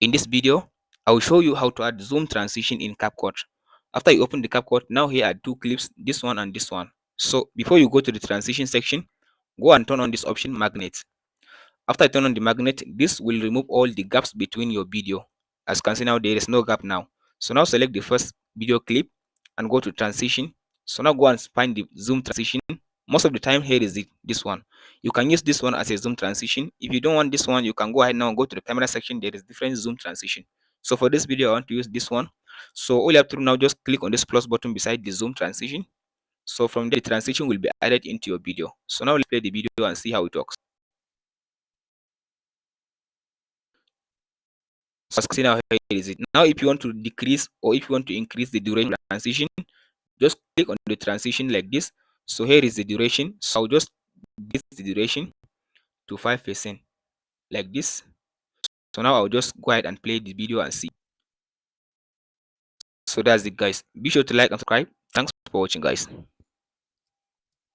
In this video, I will show you how to add zoom transition in CapCut. After you open the CapCut, now here are two clips, this one and this one. So before you go to the transition section, go and turn on this option magnet. After I turn on the magnet, this will remove all the gaps between your video. As you can see now, there is no gap now. So now select the first video clip and go to transition. So now go and find the zoom transition. Most of the time here is this one. You can use this one as a zoom transition. If you don't want this one, you can go ahead now and go to the camera section. There is different zoom transition. So for this video, I want to use this one. So all you have to do now, just click on this plus button beside the zoom transition. So from there, the transition will be added into your video. So now let's play the video and see how it works. So see now, here is it. Now if you want to decrease or if you want to increase the duration of the transition, just click on the transition like this. So here is the duration. So I'll just increase the duration to 5% like this. So now I'll just go ahead and play the video and see. So that's it, guys. Be sure to like and subscribe. Thanks for watching, guys.